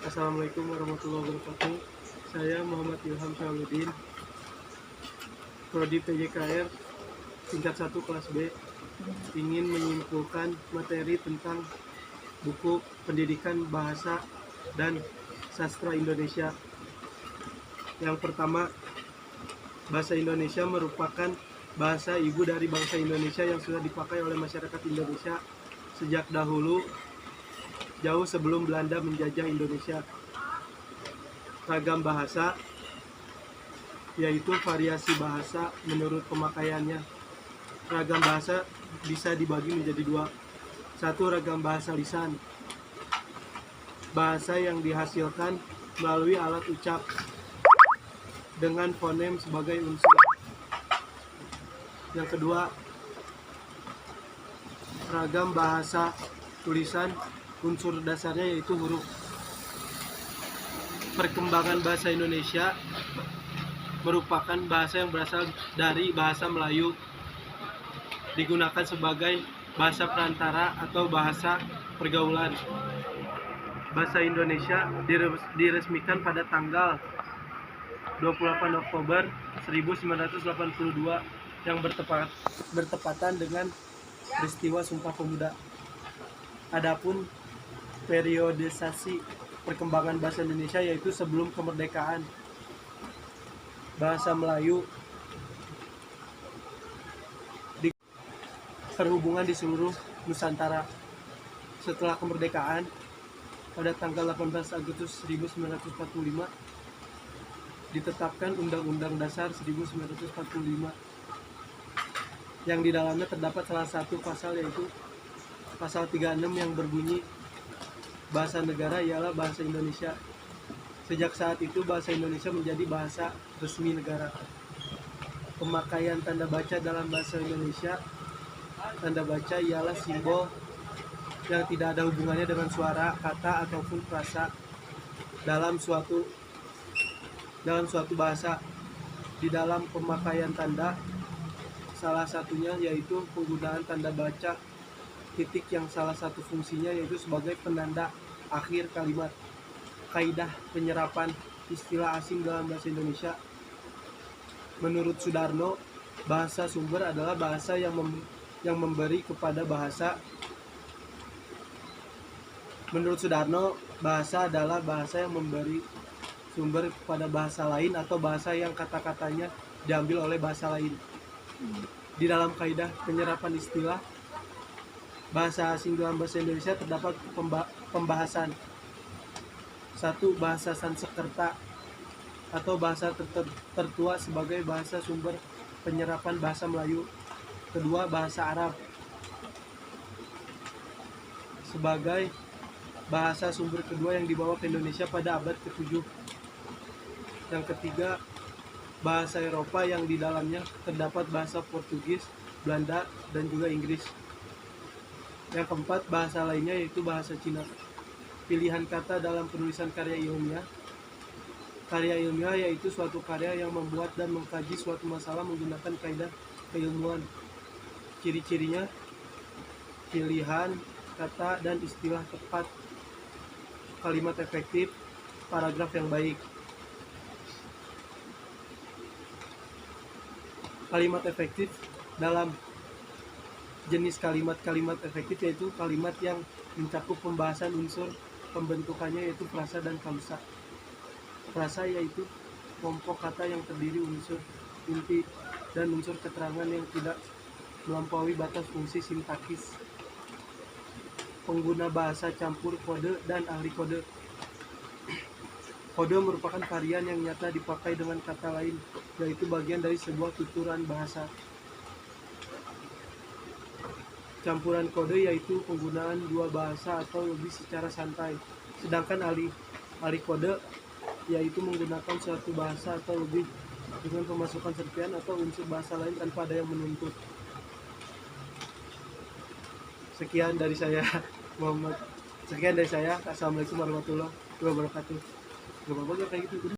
Assalamualaikum warahmatullahi wabarakatuh. Saya Muhammad Ilham Syahluddin, Prodi PJKR tingkat 1 kelas B, ingin menyimpulkan materi tentang buku pendidikan bahasa dan sastra Indonesia. Yang pertama, bahasa Indonesia merupakan bahasa ibu dari bangsa Indonesia yang sudah dipakai oleh masyarakat Indonesia sejak dahulu, jauh sebelum Belanda menjajah Indonesia. Ragam bahasa, yaitu variasi bahasa menurut pemakaiannya. Ragam bahasa bisa dibagi menjadi dua. Satu, ragam bahasa lisan, bahasa yang dihasilkan melalui alat ucap dengan fonem sebagai unsur. Yang kedua, ragam bahasa tulisan, unsur dasarnya yaitu huruf. Perkembangan bahasa Indonesia merupakan bahasa yang berasal dari bahasa Melayu, digunakan sebagai bahasa perantara atau bahasa pergaulan. Bahasa Indonesia diresmikan pada tanggal 28 Oktober 1982 yang bertepatan dengan peristiwa Sumpah Pemuda. Adapun periodisasi perkembangan bahasa Indonesia yaitu sebelum kemerdekaan. Bahasa Melayu terhubungan di seluruh Nusantara. Setelah kemerdekaan pada tanggal 18 Agustus 1945 ditetapkan Undang-Undang Dasar 1945 yang di dalamnya terdapat salah satu pasal yaitu pasal 36 yang berbunyi bahasa negara ialah bahasa Indonesia. Sejak saat itu bahasa Indonesia menjadi bahasa resmi negara. Pemakaian tanda baca dalam bahasa Indonesia. Tanda baca ialah simbol yang tidak ada hubungannya dengan suara, kata, ataupun frasa dalam suatu bahasa. Di dalam pemakaian tanda, salah satunya yaitu penggunaan tanda baca titik yang salah satu fungsinya yaitu sebagai penanda akhir kalimat. Kaidah penyerapan istilah asing dalam bahasa Indonesia. Menurut Sudarno, bahasa sumber adalah bahasa yang memberi kepada bahasa. Menurut Sudarno, bahasa adalah bahasa yang memberi sumber kepada bahasa lain atau bahasa yang kata-katanya diambil oleh bahasa lain. Di dalam kaidah penyerapan istilah bahasa asing dalam bahasa Indonesia terdapat pembahasan. 1. Bahasa Sanskerta atau bahasa tertua sebagai bahasa sumber penyerapan bahasa Melayu. Kedua, bahasa Arab sebagai bahasa sumber kedua yang dibawa ke Indonesia pada abad ke-7. Yang ketiga, bahasa Eropa yang di dalamnya terdapat bahasa Portugis, Belanda, dan juga Inggris. Yang keempat, bahasa lainnya yaitu bahasa Cina. Pilihan kata dalam penulisan karya ilmiah. Karya ilmiah yaitu suatu karya yang membuat dan mengkaji suatu masalah menggunakan kaidah keilmuan. Ciri-cirinya, pilihan kata dan istilah tepat, kalimat efektif, paragraf yang baik. Kalimat efektif dalam jenis kalimat-kalimat efektif yaitu kalimat yang mencakup pembahasan unsur pembentukannya yaitu frasa dan kausa. Frasa yaitu kelompok kata yang terdiri unsur inti dan unsur keterangan yang tidak melampaui batas fungsi sintakis. Pengguna bahasa campur kode dan ahli kode. Kode merupakan varian yang nyata dipakai dengan kata lain, yaitu bagian dari sebuah tuturan bahasa. Campuran kode yaitu penggunaan dua bahasa atau lebih secara santai. Sedangkan ahli kode yaitu menggunakan suatu bahasa atau lebih dengan pemasukan serpihan atau unsur bahasa lain tanpa ada yang menuntut. Sekian dari saya, Muhammad. Assalamualaikum warahmatullahi wabarakatuh. Gak apa-apa kayak gitu.